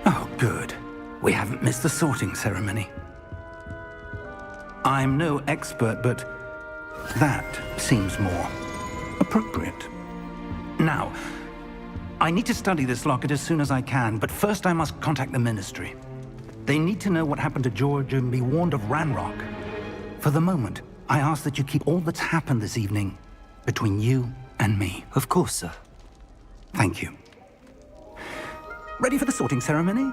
Oh, good. We haven't missed the sorting ceremony. I'm no expert, but that seems more appropriate. Now, I need to study this locket as soon as I can, but first I must contact the Ministry. They need to know what happened to George and be warned of Ranrock. For the moment, I ask that you keep all that's happened this evening between you and me. Of course, sir. Thank you. Ready for the sorting ceremony?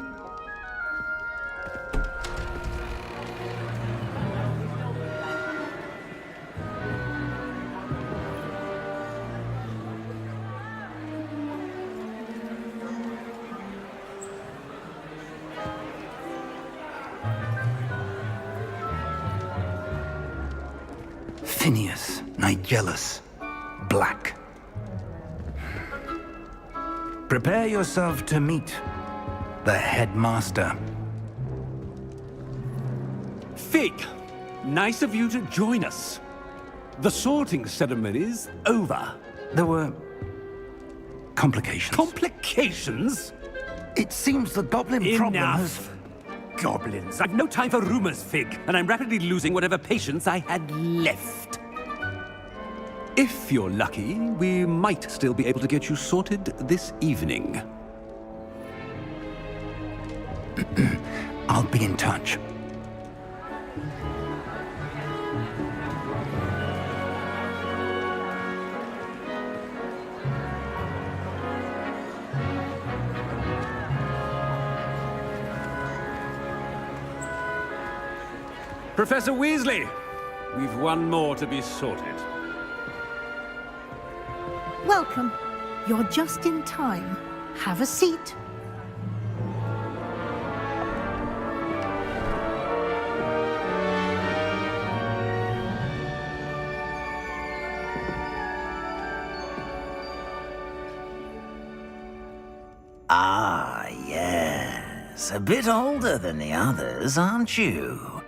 Phineas, Nigellus, Black. Prepare yourself to meet the headmaster. Fig, nice of you to join us. The sorting ceremony's over. There were complications. Complications? It seems the goblin problem has... Enough! Goblins. I've no time for rumors, Fig, and I'm rapidly losing whatever patience I had left. If you're lucky, we might still be able to get you sorted this evening. I'll be in touch. Professor Weasley, we've one more to be sorted. Welcome. You're just in time. Have a seat. Ah, yes. A bit older than the others, aren't you?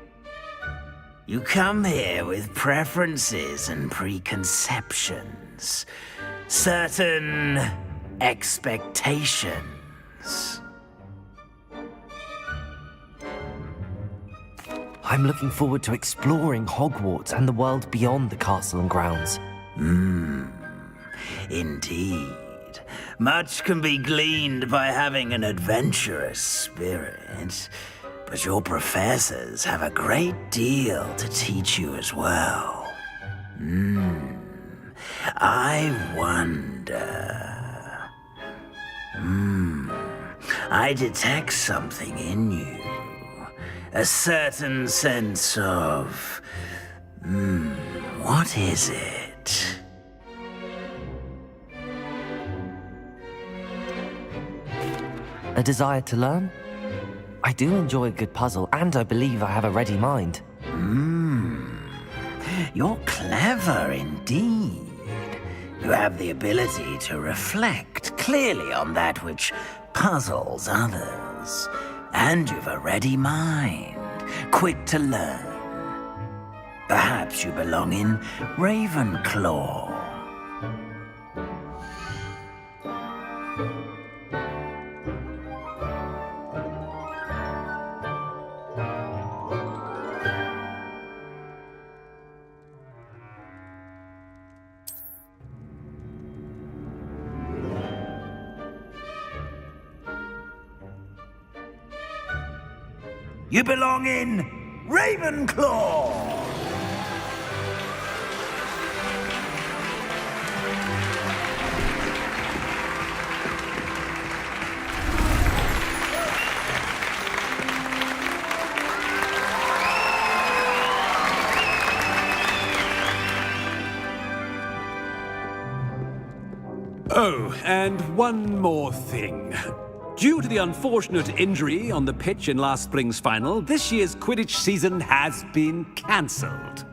You come here with preferences and preconceptions. Certain expectations. I'm looking forward to exploring Hogwarts and the world beyond the castle and grounds. Indeed. Much can be gleaned by having an adventurous spirit, but your professors have a great deal to teach you as well. I wonder... I detect something in you. A certain sense of... what is it? A desire to learn? I do enjoy a good puzzle, and I believe I have a ready mind. You're clever indeed. You have the ability to reflect clearly on that which puzzles others. And you've a ready mind, quick to learn. Perhaps you belong in Ravenclaw. You belong in Ravenclaw! Oh, and one more thing. Due to the unfortunate injury on the pitch in last spring's final, this year's Quidditch season has been cancelled.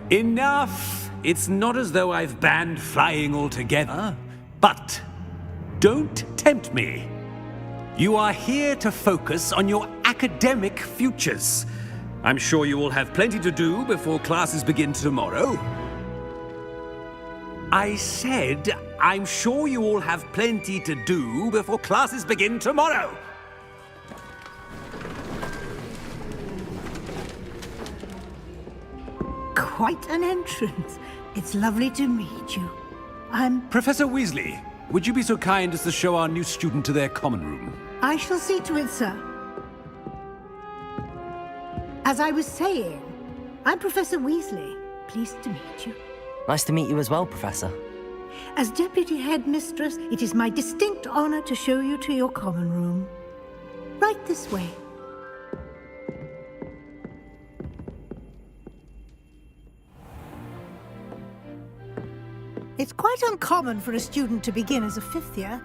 Enough! It's not as though I've banned flying altogether, but don't tempt me. You are here to focus on your academic futures. I'm sure you will have plenty to do before classes begin tomorrow. I said, I'm sure you all have plenty to do before classes begin tomorrow. Quite an entrance. It's lovely to meet you. Professor Weasley, would you be so kind as to show our new student to their common room? I shall see to it, sir. As I was saying, I'm Professor Weasley. Pleased to meet you. Nice to meet you as well, Professor. As Deputy Headmistress, it is my distinct honor to show you to your common room. Right this way. It's quite uncommon for a student to begin as a fifth year.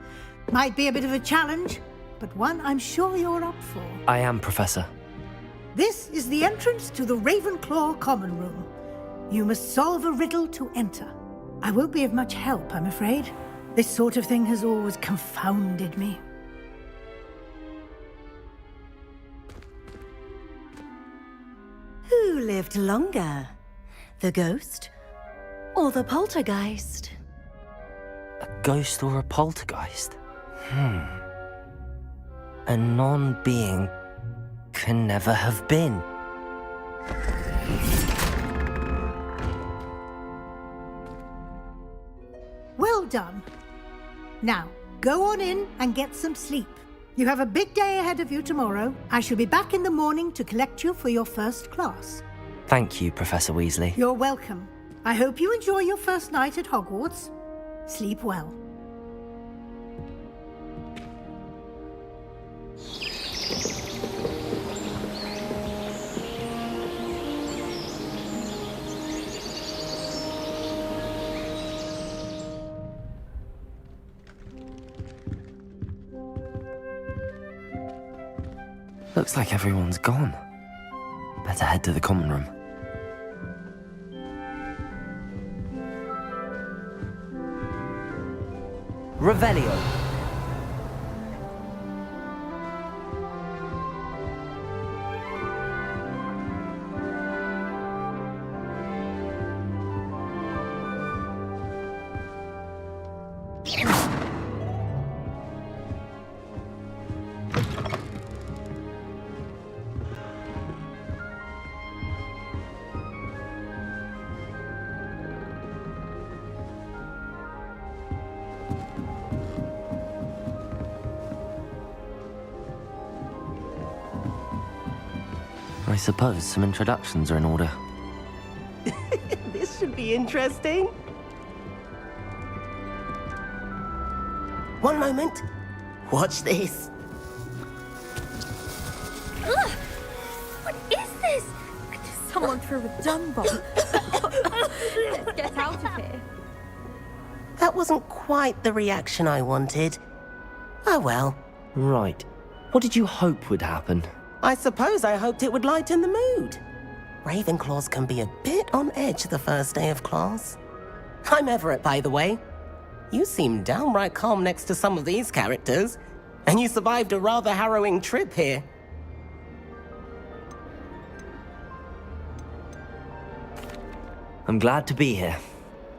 Might be a bit of a challenge, but one I'm sure you're up for. I am, Professor. This is the entrance to the Ravenclaw common room. You must solve a riddle to enter. I won't be of much help, I'm afraid. This sort of thing has always confounded me. Who lived longer? The ghost or the poltergeist? A ghost or a poltergeist? A non-being can never have been. Well done. Now, go on in and get some sleep. You have a big day ahead of you tomorrow. I shall be back in the morning to collect you for your first class. Thank you, Professor Weasley. You're welcome. I hope you enjoy your first night at Hogwarts. Sleep well. Looks like everyone's gone. Better head to the common room. Revelio. I suppose some introductions are in order. This should be interesting. One moment. Watch this. Ugh! What is this? Someone threw a dung bomb. Let's get out of here. That wasn't quite the reaction I wanted. Oh well. Right. What did you hope would happen? I suppose I hoped it would lighten the mood. Ravenclaws can be a bit on edge the first day of class. I'm Everett, by the way. You seem downright calm next to some of these characters, and you survived a rather harrowing trip here. I'm glad to be here.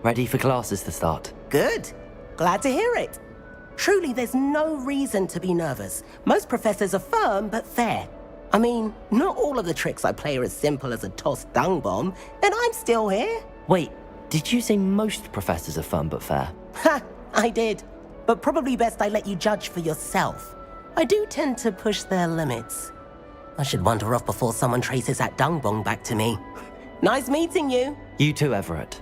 Ready for classes to start. Good. Glad to hear it. Truly, there's no reason to be nervous. Most professors are firm but fair. I mean, not all of the tricks I play are as simple as a tossed dung bomb, and I'm still here. Wait, did you say most professors are fun but fair? Ha! I did. But probably best I let you judge for yourself. I do tend to push their limits. I should wander off before someone traces that dung bomb back to me. Nice meeting you. You too, Everett.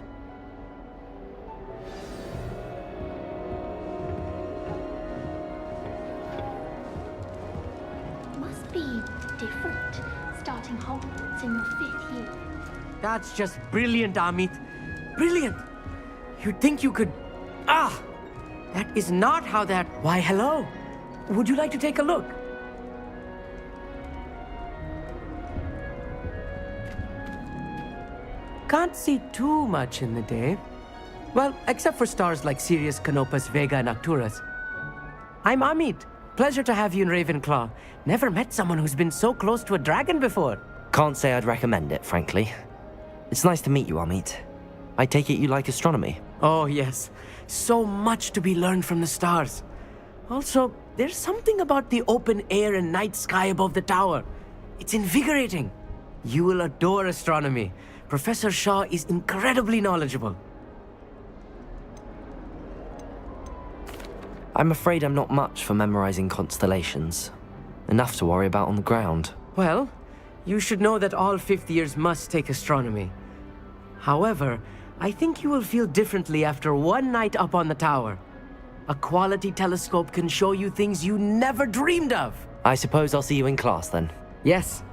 Must be different, starting Hogwarts in your 5th year. That's just brilliant, Amit. Brilliant! You'd think you could... Ah! That is not how that... Why, hello. Would you like to take a look? Can't see too much in the day. Well, except for stars like Sirius, Canopus, Vega, and Arcturus. I'm Amit. Pleasure to have you in Ravenclaw. Never met someone who's been so close to a dragon before. Can't say I'd recommend it, frankly. It's nice to meet you, Amit. I take it you like astronomy. Oh, yes. So much to be learned from the stars. Also, there's something about the open air and night sky above the tower. It's invigorating. You will adore astronomy. Professor Shaw is incredibly knowledgeable. I'm afraid I'm not much for memorizing constellations. Enough to worry about on the ground. Well, you should know that all fifth years must take astronomy. However, I think you will feel differently after one night up on the tower. A quality telescope can show you things you never dreamed of. I suppose I'll see you in class then. Yes.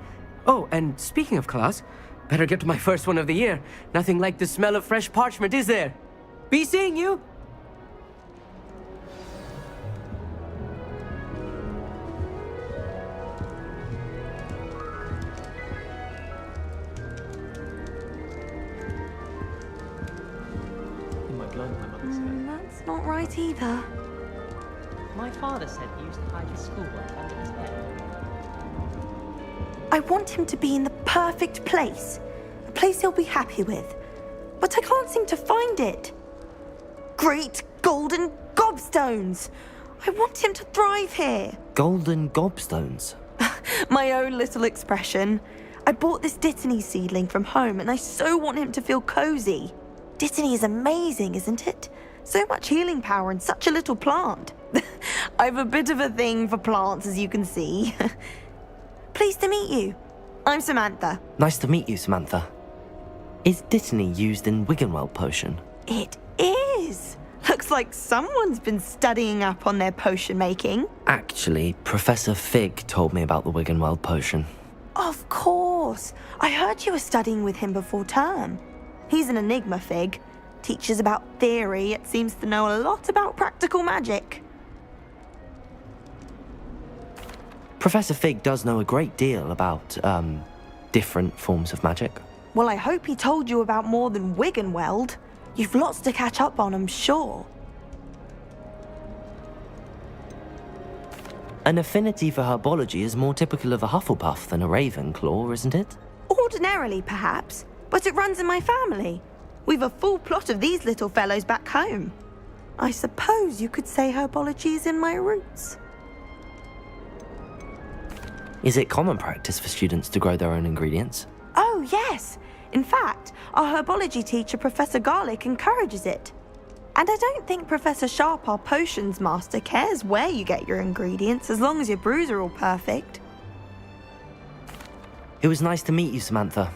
Oh, and speaking of class, better get to my first one of the year. Nothing like the smell of fresh parchment, is there? Be seeing you! That's not right either. My father said he used to hide his schoolwork under his bed. I want him to be in the perfect place. A place he'll be happy with. But I can't seem to find it. Great golden gobstones! I want him to thrive here. Golden gobstones? My own little expression. I bought this Dittany seedling from home and I so want him to feel cozy. Dittany is amazing, isn't it? So much healing power in such a little plant. I've a bit of a thing for plants, as you can see. Pleased to meet you. I'm Samantha. Nice to meet you, Samantha. Is Dittany used in Wiggenweld potion? It is. Looks like someone's been studying up on their potion making. Actually, Professor Fig told me about the Wiggenweld potion. Of course. I heard you were studying with him before term. He's an enigma, Fig. Teaches about theory, yet seems to know a lot about practical magic. Professor Fig does know a great deal about, different forms of magic. Well, I hope he told you about more than Wiggenweld. You've lots to catch up on, I'm sure. An affinity for herbology is more typical of a Hufflepuff than a Ravenclaw, isn't it? Ordinarily, perhaps, but it runs in my family. We've a full plot of these little fellows back home. I suppose you could say herbology is in my roots. Is it common practice for students to grow their own ingredients? Oh, yes. In fact, our herbology teacher, Professor Garlick, encourages it. And I don't think Professor Sharp, our potions master, cares where you get your ingredients as long as your brews are all perfect. It was nice to meet you, Samantha.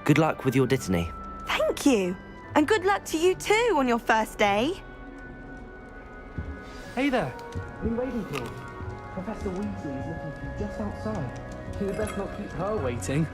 Good luck with your Dittany. Thank you. And good luck to you too on your first day. Hey there. In Ravenclaw. Professor Weasley is looking for you just outside. You best not keep her waiting.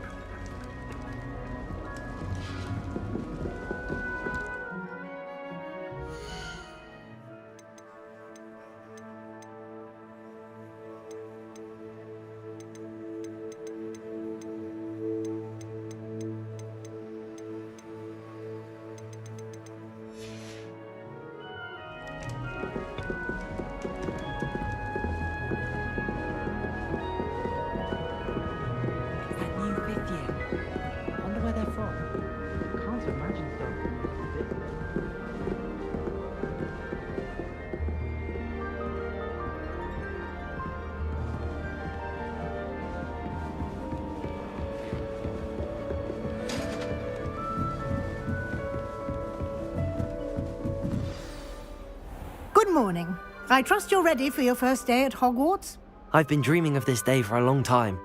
Good morning. I trust you're ready for your first day at Hogwarts? I've been dreaming of this day for a long time.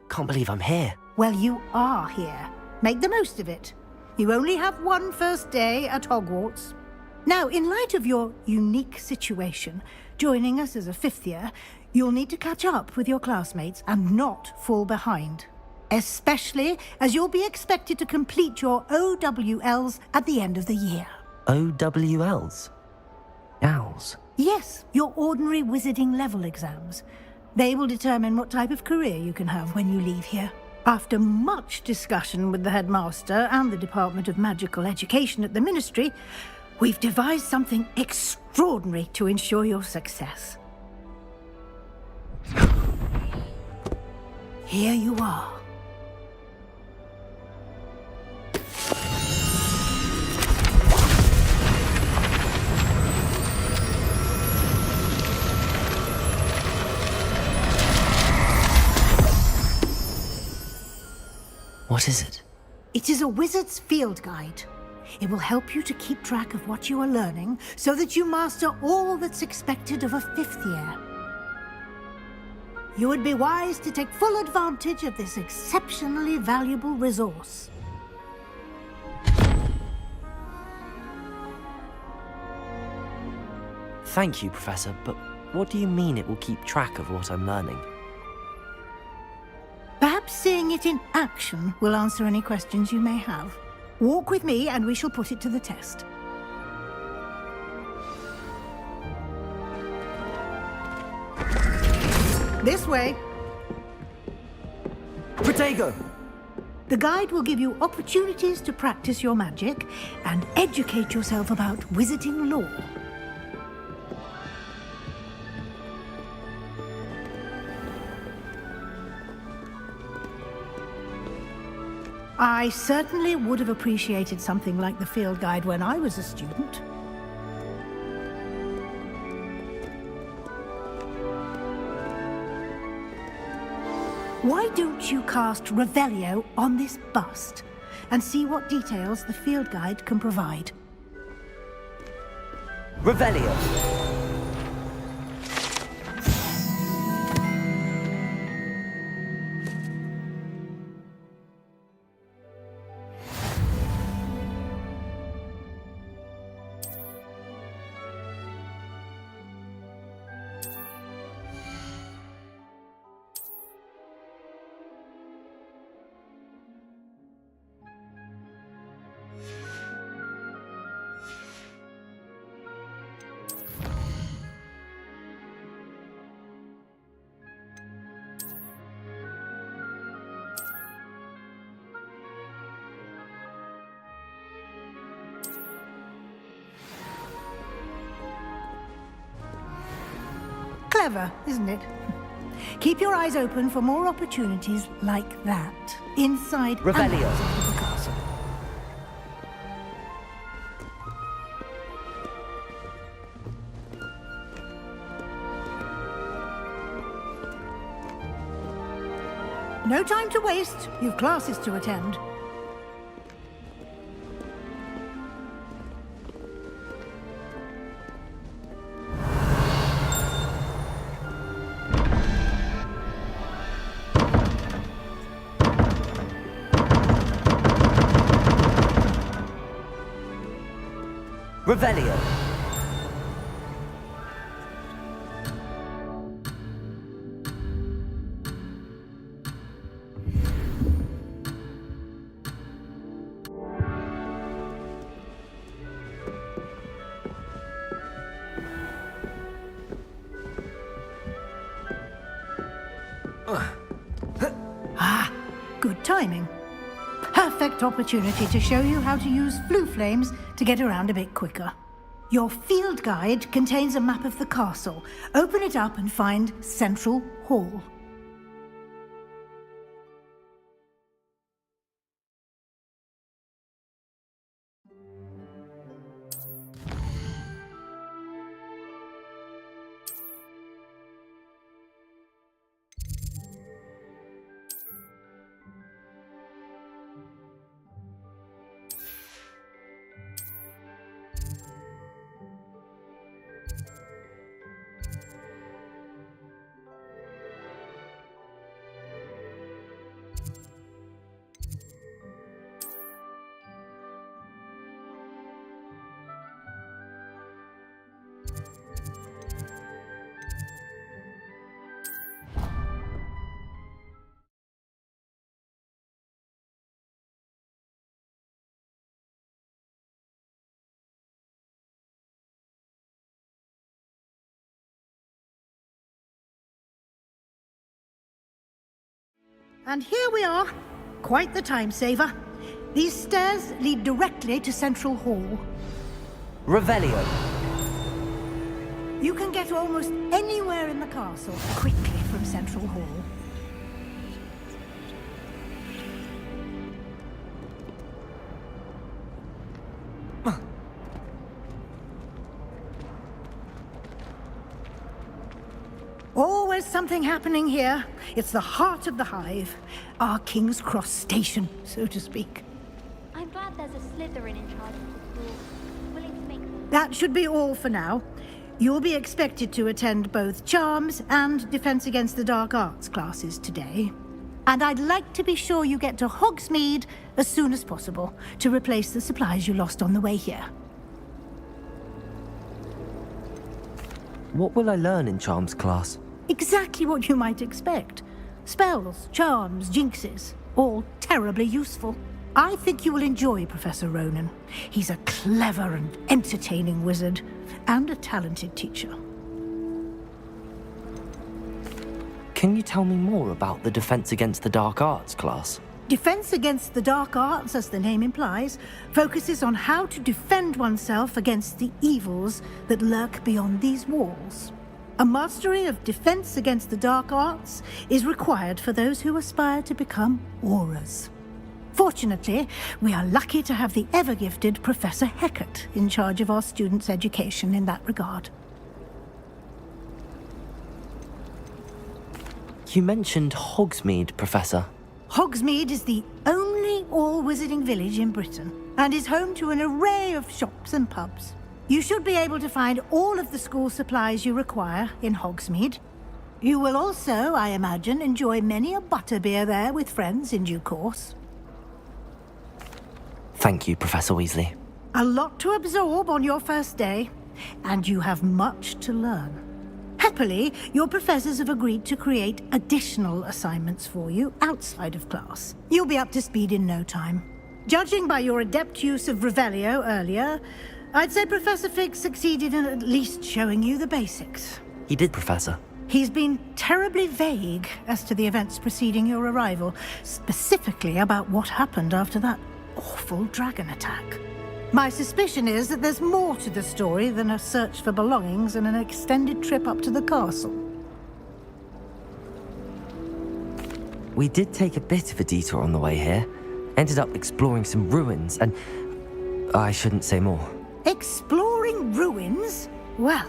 Can't believe I'm here. Well, you are here. Make the most of it. You only have one first day at Hogwarts. Now, in light of your unique situation, joining us as a fifth year, you'll need to catch up with your classmates and not fall behind. Especially as you'll be expected to complete your OWLs at the end of the year. OWLs? Owls? Yes, your ordinary wizarding level exams. They will determine what type of career you can have when you leave here. After much discussion with the headmaster and the Department of Magical Education at the Ministry, we've devised something extraordinary to ensure your success. Here you are. What is it? It is a wizard's field guide. It will help you to keep track of what you are learning so that you master all that's expected of a 5th year. You would be wise to take full advantage of this exceptionally valuable resource. Thank you, Professor, but what do you mean it will keep track of what I'm learning? Perhaps seeing it in action will answer any questions you may have. Walk with me and we shall put it to the test. This way. Protego! The guide will give you opportunities to practice your magic and educate yourself about wizarding lore. I certainly would have appreciated something like the field guide when I was a student. Why don't you cast Revelio on this bust and see what details the field guide can provide? Revelio! Clever, isn't it? Keep your eyes open for more opportunities like that, inside and Revelio. outside of the castle. No time to waste. You've classes to attend. Revelio! Ah, good timing. Perfect opportunity to show you how to use flue flames to get around a bit quicker. Your field guide contains a map of the castle. Open it up and find Central Hall. And here we are. Quite the time saver. These stairs lead directly to Central Hall. Revelio! You can get almost anywhere in the castle quickly from Central Hall. Always something happening here. It's the heart of the hive. Our King's Cross station, so to speak. I'm glad there's a Slytherin in charge of the school, willing to make... That should be all for now. You'll be expected to attend both Charms and Defense Against the Dark Arts classes today. And I'd like to be sure you get to Hogsmeade as soon as possible to replace the supplies you lost on the way here. What will I learn in Charms class? Exactly what you might expect. Spells, charms, jinxes, all terribly useful. I think you will enjoy Professor Ronan. He's a clever and entertaining wizard, and a talented teacher. Can you tell me more about the Defense Against the Dark Arts class? Defense Against the Dark Arts, as the name implies, focuses on how to defend oneself against the evils that lurk beyond these walls. A mastery of Defense Against the Dark Arts is required for those who aspire to become Aurors. Fortunately, we are lucky to have the ever-gifted Professor Hecat in charge of our students' education in that regard. You mentioned Hogsmeade, Professor. Hogsmeade is the only all-wizarding village in Britain, and is home to an array of shops and pubs. You should be able to find all of the school supplies you require in Hogsmeade. You will also, I imagine, enjoy many a butterbeer there with friends in due course. Thank you, Professor Weasley. A lot to absorb on your first day, and you have much to learn. Happily, your professors have agreed to create additional assignments for you outside of class. You'll be up to speed in no time. Judging by your adept use of Revelio earlier, I'd say Professor Fig succeeded in at least showing you the basics. He did, Professor. He's been terribly vague as to the events preceding your arrival, specifically about what happened after that awful dragon attack. My suspicion is that there's more to the story than a search for belongings and an extended trip up to the castle. We did take a bit of a detour on the way here. Ended up exploring some ruins, and I shouldn't say more. Exploring ruins? Well,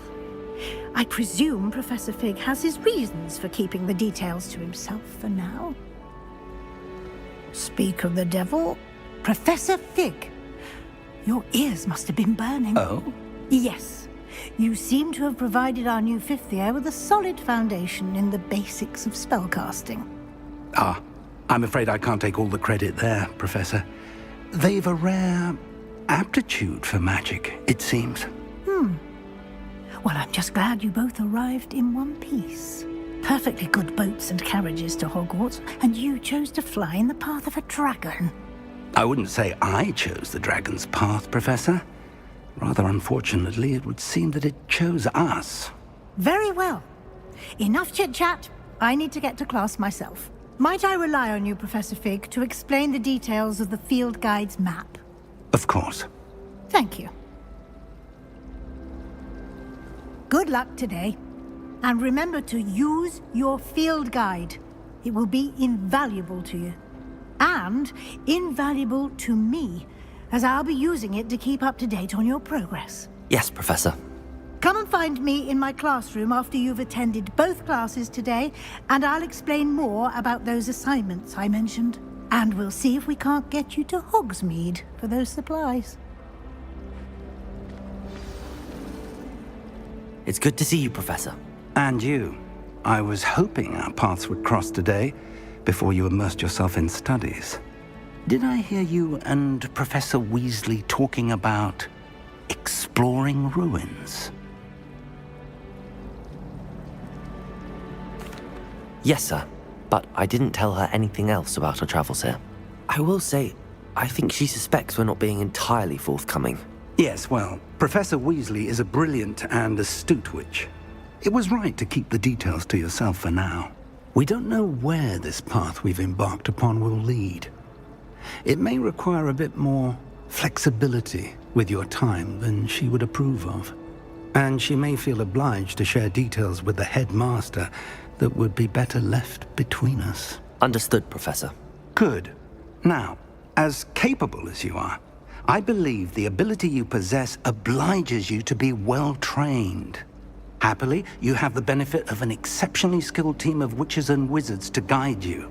I presume Professor Fig has his reasons for keeping the details to himself for now. Speak of the devil, Professor Fig. Your ears must have been burning. Oh? Yes. You seem to have provided our new fifth year with a solid foundation in the basics of spellcasting. Ah, I'm afraid I can't take all the credit there, Professor. They've a rare aptitude for magic, it seems. Well, I'm just glad you both arrived in one piece. Perfectly good boats and carriages to Hogwarts, and you chose to fly in the path of a dragon. I wouldn't say I chose the dragon's path, Professor. Rather unfortunately, it would seem that it chose us. Very well. Enough chit-chat. I need to get to class myself. Might I rely on you, Professor Fig, to explain the details of the field guide's map? Of course. Thank you. Good luck today. And remember to use your field guide. It will be invaluable to you. And invaluable to me, as I'll be using it to keep up to date on your progress. Yes, Professor. Come and find me in my classroom after you've attended both classes today, and I'll explain more about those assignments I mentioned. And we'll see if we can't get you to Hogsmeade for those supplies. It's good to see you, Professor. And you. I was hoping our paths would cross today, before you immersed yourself in studies. Did I hear you and Professor Weasley talking about exploring ruins? Yes, sir. But I didn't tell her anything else about our travels here. I will say, I think she suspects we're not being entirely forthcoming. Yes, well, Professor Weasley is a brilliant and astute witch. It was right to keep the details to yourself for now. We don't know where this path we've embarked upon will lead. It may require a bit more flexibility with your time than she would approve of. And she may feel obliged to share details with the headmaster that would be better left between us. Understood, Professor. Good. Now, as capable as you are, I believe the ability you possess obliges you to be well trained. Happily, you have the benefit of an exceptionally skilled team of witches and wizards to guide you.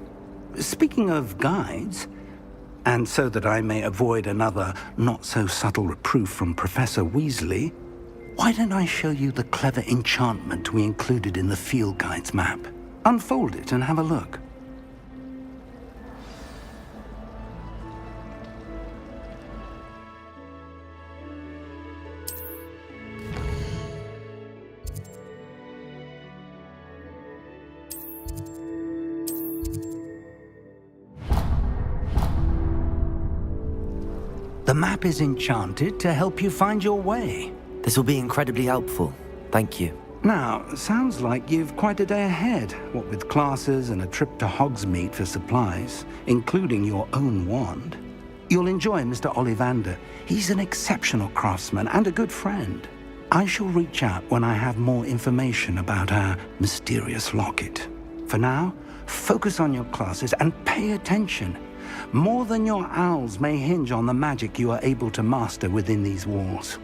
Speaking of guides, and so that I may avoid another not-so-subtle reproof from Professor Weasley, why don't I show you the clever enchantment we included in the field guide's map? Unfold it and have a look. The map is enchanted to help you find your way. This will be incredibly helpful. Thank you. Now, sounds like you've quite a day ahead, what with classes and a trip to Hogsmeade for supplies, including your own wand. You'll enjoy Mr. Ollivander. He's an exceptional craftsman and a good friend. I shall reach out when I have more information about our mysterious locket. For now, focus on your classes and pay attention. More than your owls may hinge on the magic you are able to master within these walls.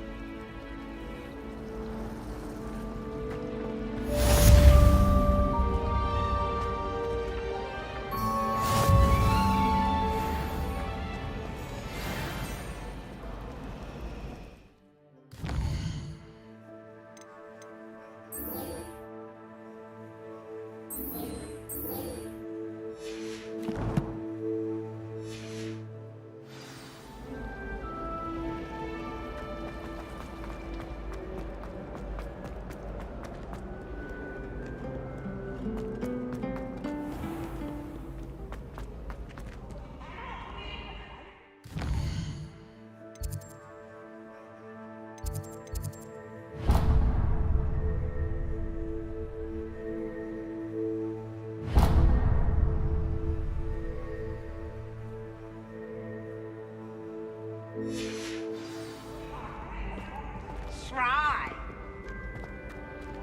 Try.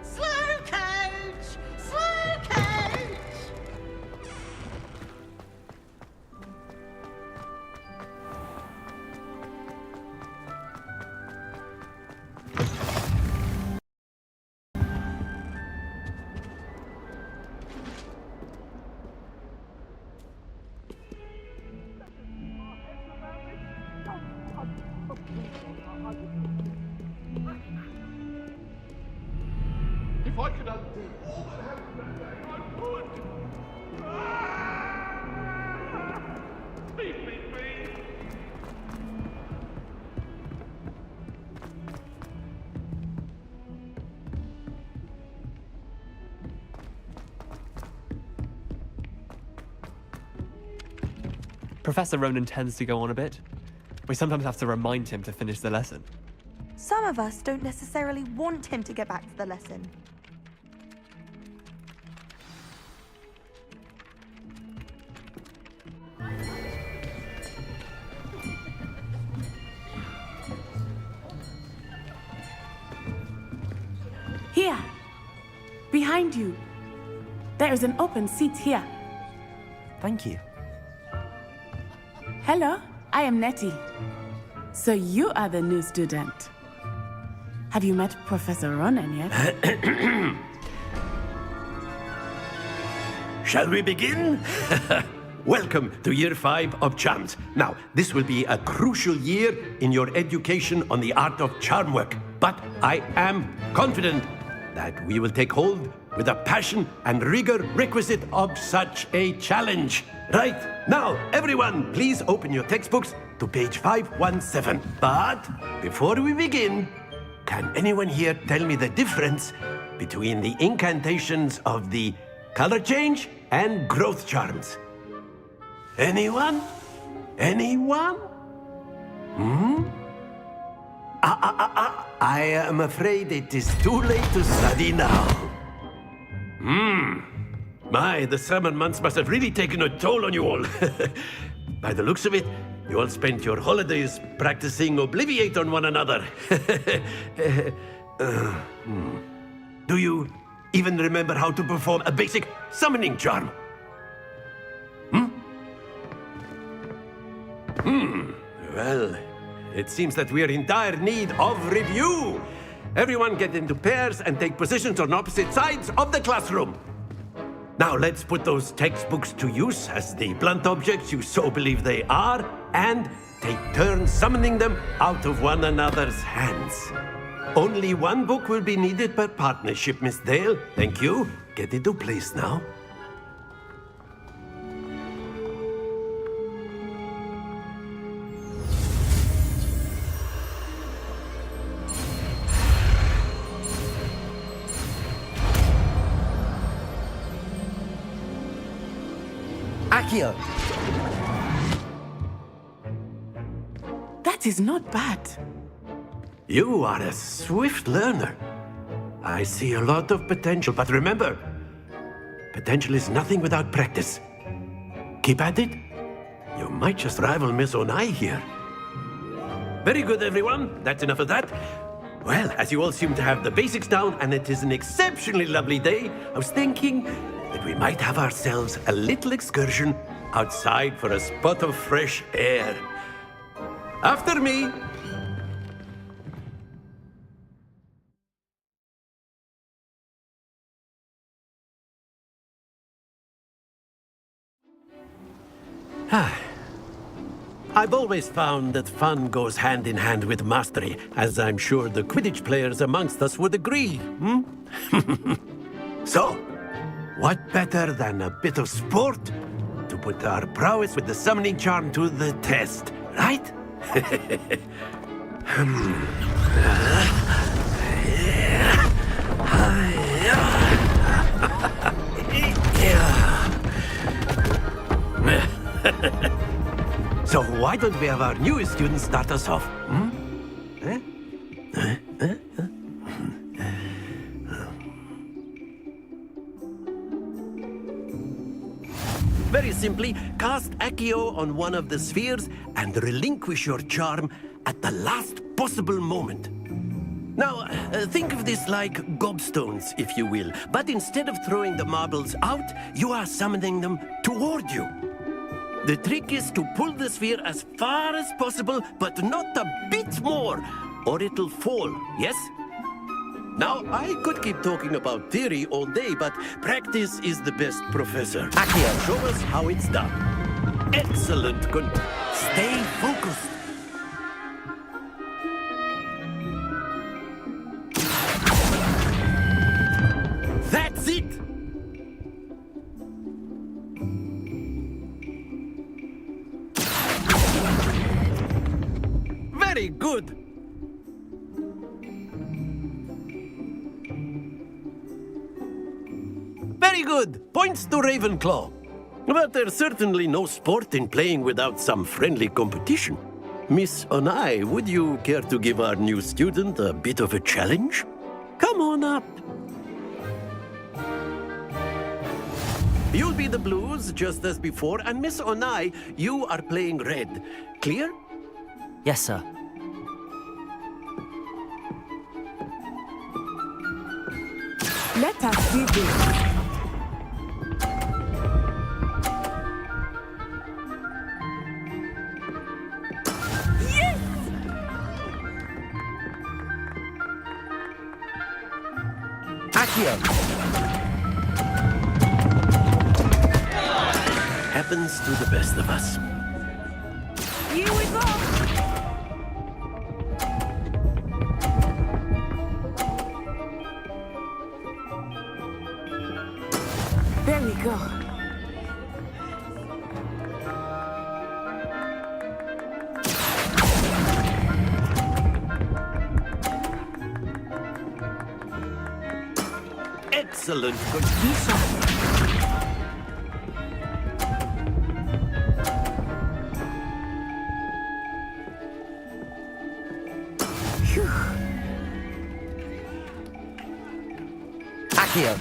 Slow coach! Slow coach! If I could undo all that happened that day, I would! Leave me be! Professor Ronan tends to go on a bit. We sometimes have to remind him to finish the lesson. Some of us don't necessarily want him to get back to the lesson. Here! Behind you! There is an open seat here. Thank you. Hello, I am Nettie. So you are the new student. Have you met Professor Ronan yet? Shall we begin? Welcome to Year 5 of Charms. Now, this will be a crucial year in your education on the art of charm work. But I am confident that we will take hold with the passion and rigor requisite of such a challenge. Right, now, everyone, please open your textbooks to page 517. But before we begin, can anyone here tell me the difference between the incantations of the color change and growth charms? Anyone? Anyone? I am afraid it is too late to study now. My, the summer months must have really taken a toll on you all. By the looks of it, you all spent your holidays practicing Obliviate on one another. Do you even remember how to perform a basic summoning charm? Well, it seems that we are in dire need of review. everyone get into pairs and take positions on opposite sides of the classroom. Now let's put those textbooks to use as the blunt objects you so believe they are, and take turns summoning them out of one another's hands. Only one book will be needed per partnership, Miss Dale. Thank you. Get into place now. Accio! That is not bad. You are a swift learner. I see a lot of potential, but remember, potential is nothing without practice. Keep at it. You might just rival Miss Onai here. Very good, everyone. That's enough of that. Well, as you all seem to have the basics down, and it is an exceptionally lovely day, I was thinking that we might have ourselves a little excursion outside for a spot of fresh air. After me. I've always found that fun goes hand in hand with mastery, as I'm sure the Quidditch players amongst us would agree, So, what better than a bit of sport to put our prowess with the summoning charm to the test, right? So why don't we have our newest student start us off? Very simply, cast Accio on one of the spheres and relinquish your charm at the last possible moment. Now, think of this like gobstones, if you will, but instead of throwing the marbles out, you are summoning them toward you. The trick is to pull the sphere as far as possible, but not a bit more, or it'll fall, yes? Now, I could keep talking about theory all day, but practice is the best professor. Accio, show us how it's done. Excellent. Good. Stay focused. That's it! Very good! Very good! Points to Ravenclaw. But there's certainly no sport in playing without some friendly competition. Miss Onai, would you care to give our new student a bit of a challenge? Come on up. You'll be the blues, just as before, and Miss Onai, you are playing red. Clear? Yes, sir. Let us see this. Accio! Happens to the best of us. Here we go! There we go. Excellent. Good. Accio!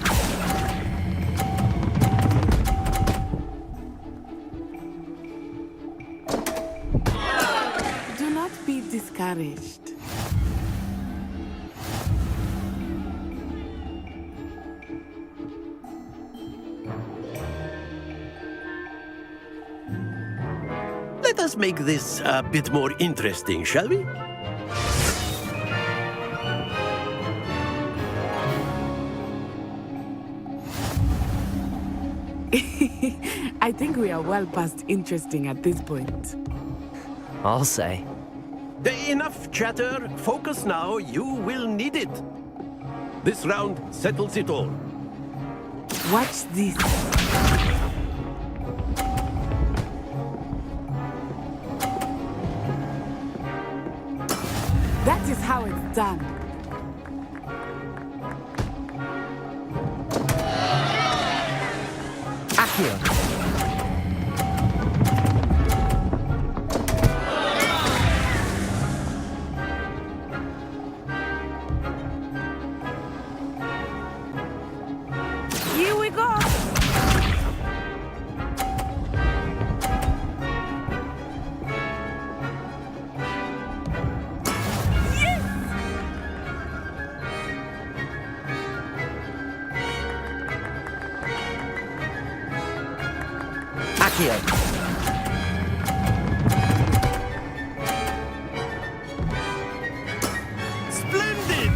Do not be discouraged. Let us make this a bit more interesting, shall we? I think we are well past interesting at this point. I'll say. Enough chatter. Focus now. You will need it. This round settles it all. Watch this. That is how it's done. Accio. Here we go. Accio. Splendid!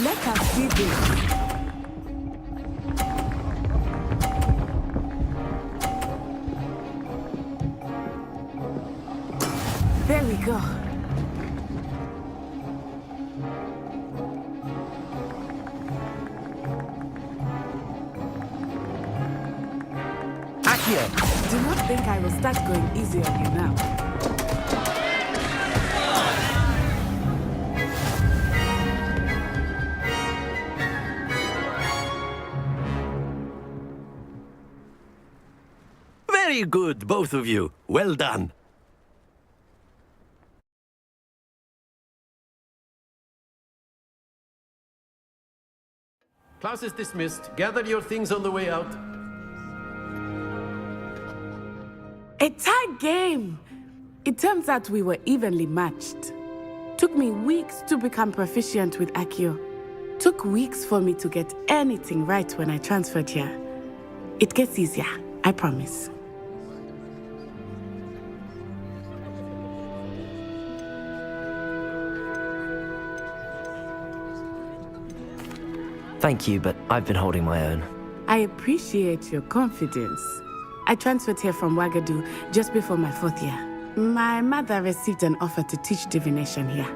Let us see this. There we go. Accio. Do not think I will start going easy on you now. Very good, both of you. Well done. Class is dismissed. Gather your things on the way out. A tie game! It turns out we were evenly matched. Took me weeks to become proficient with Accio. Took weeks for me to get anything right when I transferred here. It gets easier, I promise. Thank you, but I've been holding my own. I appreciate your confidence. I transferred here from Wagadu just before my 4th year. My mother received an offer to teach divination here.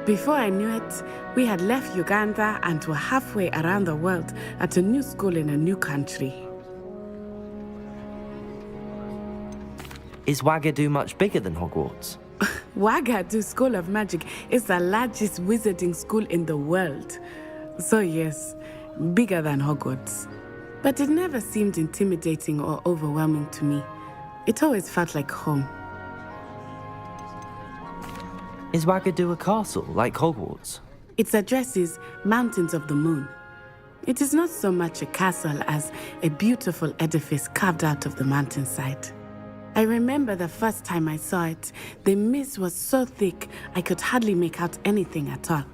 Before I knew it, we had left Uganda and were halfway around the world at a new school in a new country. Is Wagadu much bigger than Hogwarts? Wagadu School of Magic is the largest wizarding school in the world. So yes, bigger than Hogwarts. But it never seemed intimidating or overwhelming to me. It always felt like home. Is Wagadu a castle, like Hogwarts? Its address is Mountains of the Moon. It is not so much a castle as a beautiful edifice carved out of the mountainside. I remember the first time I saw it, the mist was so thick I could hardly make out anything at all.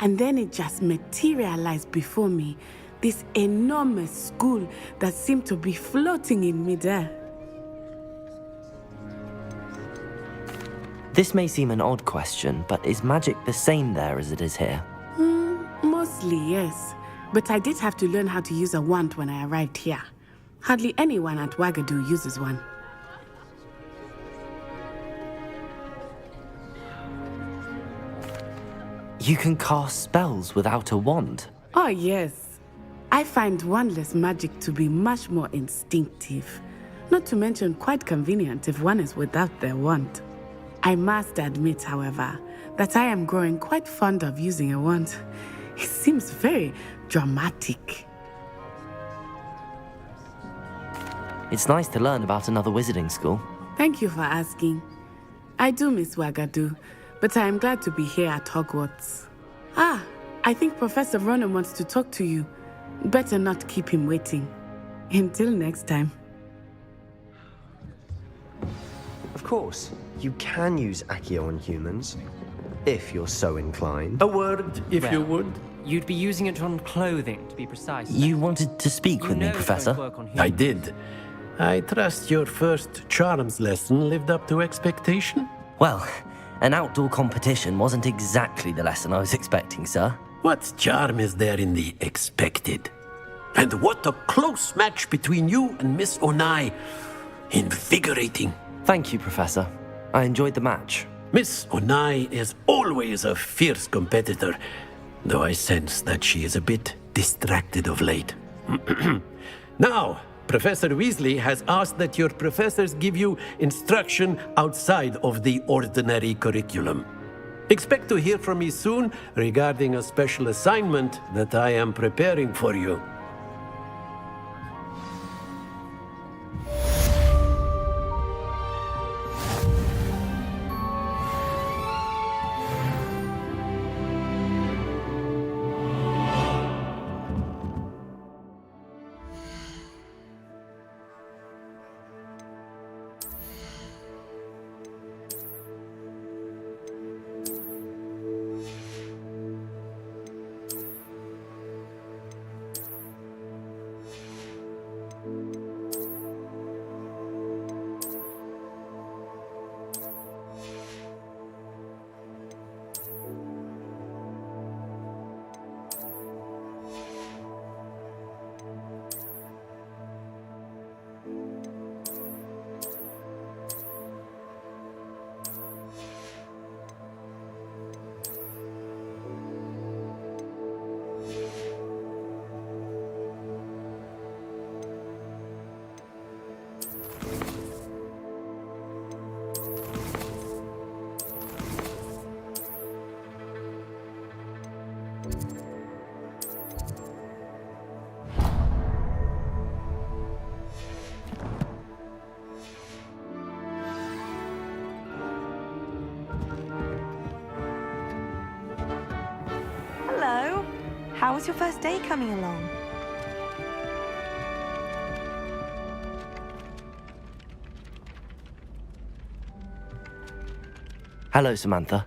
And then it just materialized before me, this enormous school that seemed to be floating in midair. This may seem an odd question, but is magic the same there as it is here? Mostly, yes. But I did have to learn how to use a wand when I arrived here. Hardly anyone at Wagadu uses one. You can cast spells without a wand? Oh, yes. I find wandless magic to be much more instinctive. Not to mention quite convenient if one is without their wand. I must admit, however, that I am growing quite fond of using a wand. It seems very dramatic. It's nice to learn about another wizarding school. Thank you for asking. I do miss Wagadu, but I am glad to be here at Hogwarts. I think Professor Ronan wants to talk to you. Better not keep him waiting. Until next time. Of course, you can use Accio on humans, if you're so inclined. A word, if you would. You'd be using it on clothing, to be precise. You wanted to speak with me, Professor? I did. I trust your first charms lesson lived up to expectation? Well, an outdoor competition wasn't exactly the lesson I was expecting, sir. What charm is there in the expected? And what a close match between you and Miss Onai. Invigorating. Thank you, Professor. I enjoyed the match. Miss Onai is always a fierce competitor, though I sense that she is a bit distracted of late. Now, Professor Weasley has asked that your professors give you instruction outside of the ordinary curriculum. Expect to hear from me soon regarding a special assignment that I am preparing for you. Hello. How was your first day coming along? Hello, Samantha.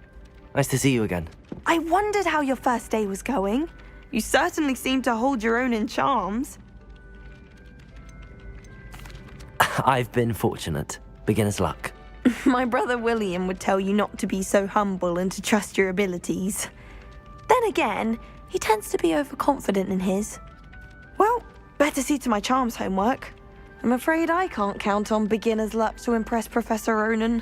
Nice to see you again. I wondered how your first day was going. You certainly seem to hold your own in charms. I've been fortunate. Beginner's luck. My brother William would tell you not to be so humble and to trust your abilities. Then again, he tends to be overconfident in his. Well, better see to my charms homework. I'm afraid I can't count on beginner's luck to impress Professor Ronan.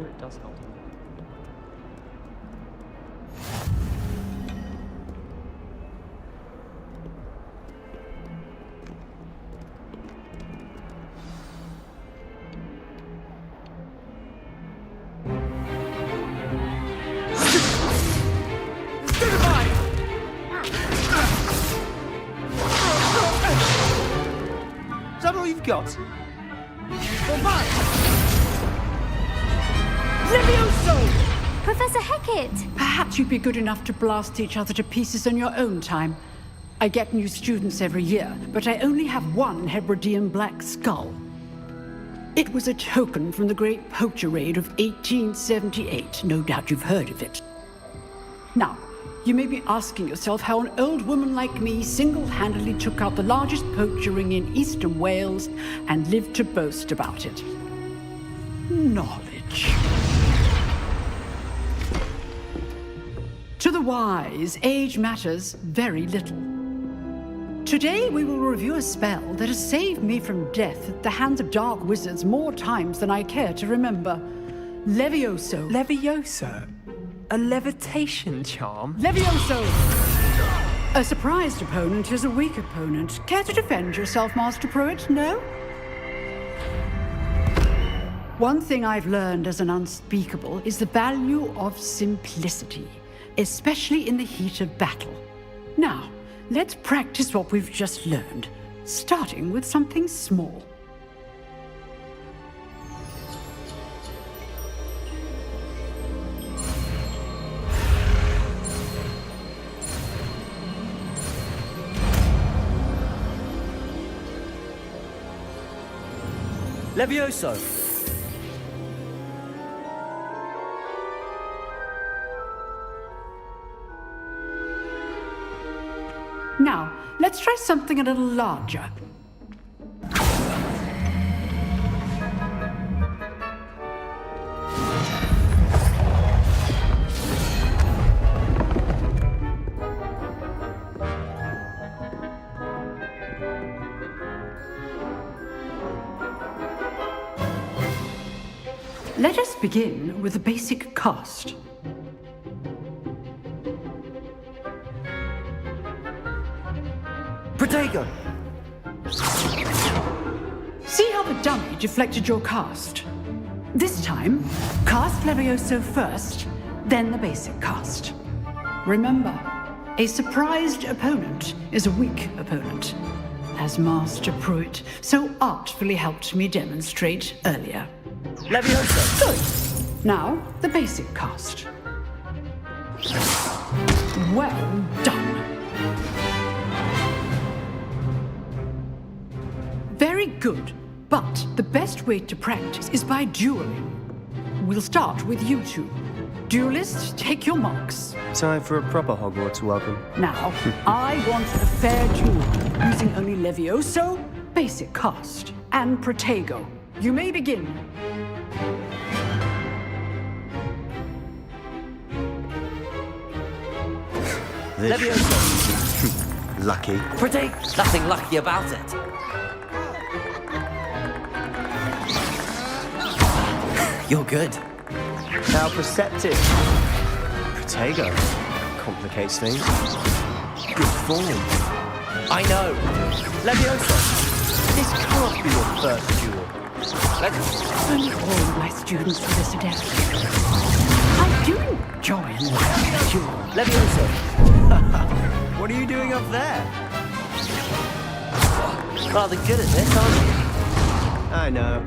It does help. Is that all you've got? Professor Hecat! Perhaps you'd be good enough to blast each other to pieces on your own time. I get new students every year, but I only have one Hebridean black skull. It was a token from the Great Poacher Raid of 1878. No doubt you've heard of it. Now, you may be asking yourself how an old woman like me single-handedly took out the largest poacher ring in eastern Wales and lived to boast about it. Knowledge. To the wise, age matters very little. Today we will review a spell that has saved me from death at the hands of dark wizards more times than I care to remember. Levioso. Levioso? A levitation charm? Levioso! A surprised opponent is a weak opponent. Care to defend yourself, Master Pruitt? No? One thing I've learned as an unspeakable is the value of simplicity, especially in the heat of battle. Now, let's practice what we've just learned, starting with something small. Levioso! Now, let's try something a little larger. Let us begin with the basic cast. Protego! See how the dummy deflected your cast? This time, cast Levioso first, then the basic cast. Remember, a surprised opponent is a weak opponent, as Master Pruitt so artfully helped me demonstrate earlier. Levioso! Good. Now, the basic cast. Well done. Very good, but the best way to practice is by dueling. We'll start with you two. Duelists, take your marks. Time for a proper Hogwarts welcome. Now, I want a fair duel, using only Levioso, basic cast, and Protego. You may begin. Levioso! Lucky. Protego! Nothing lucky about it. You're good. How perceptive. Protego. Complicates things. Good form. I know. Levioso! This can't be your first duel. Only all my students for this adept. I do enjoy a duel. Levioso! What are you doing up there? Rather good at this, aren't you? I know.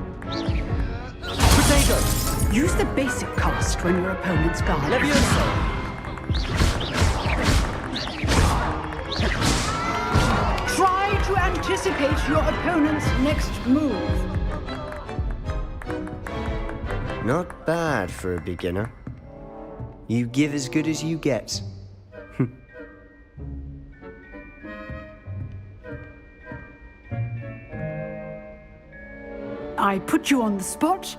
Protego, use the basic cast when your opponent's guard. Levioso! Try to anticipate your opponent's next move. Not bad for a beginner. You give as good as you get. I put you on the spot,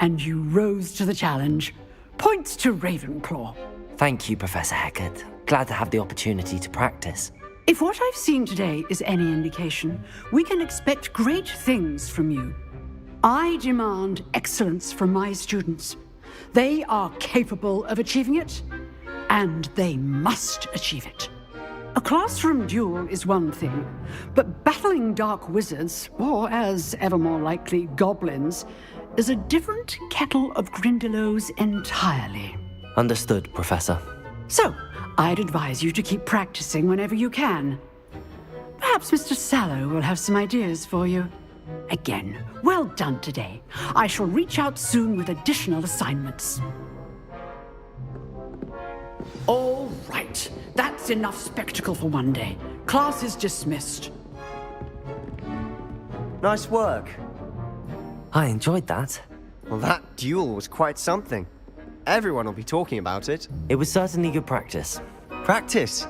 and you rose to the challenge. Points to Ravenclaw. Thank you, Professor Hecat. Glad to have the opportunity to practice. If what I've seen today is any indication, we can expect great things from you. I demand excellence from my students. They are capable of achieving it, and they must achieve it. A classroom duel is one thing, but battling dark wizards, or as ever more likely, goblins, is a different kettle of Grindylows entirely. Understood, Professor. So, I'd advise you to keep practicing whenever you can. Perhaps Mr. Sallow will have some ideas for you. Again, well done today. I shall reach out soon with additional assignments. All right, that's enough spectacle for one day. Class is dismissed. Nice work. I enjoyed that. Well, that duel was quite something. Everyone will be talking about it. It was certainly good practice. Practice?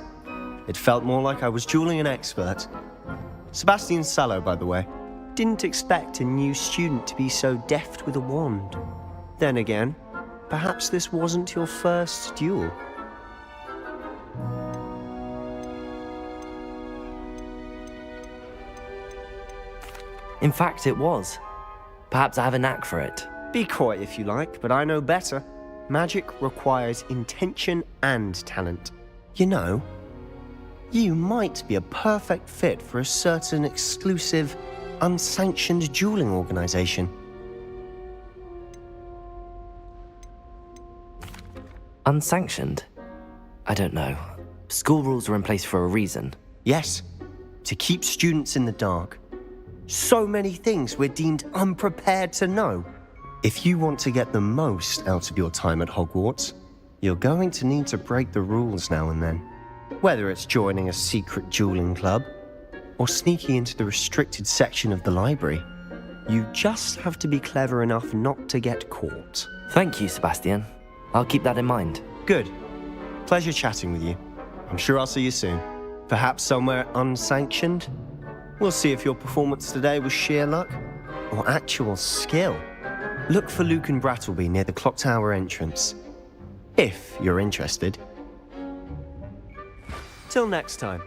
It felt more like I was dueling an expert. Sebastian Sallow, by the way. Didn't expect a new student to be so deft with a wand. Then again, perhaps this wasn't your first duel. In fact, it was. Perhaps I have a knack for it. Be coy if you like, but I know better. Magic requires intention and talent. You know, you might be a perfect fit for a certain exclusive, unsanctioned dueling organization. Unsanctioned? I don't know. School rules are in place for a reason. Yes, to keep students in the dark. So many things we're deemed unprepared to know. If you want to get the most out of your time at Hogwarts, you're going to need to break the rules now and then. Whether it's joining a secret dueling club, or sneaking into the restricted section of the library. You just have to be clever enough not to get caught. Thank you, Sebastian. I'll keep that in mind. Good. Pleasure chatting with you. I'm sure I'll see you soon. Perhaps somewhere unsanctioned? We'll see if your performance today was sheer luck or actual skill. Look for Luke and Brattleby near the clock tower entrance. If you're interested. Till next time.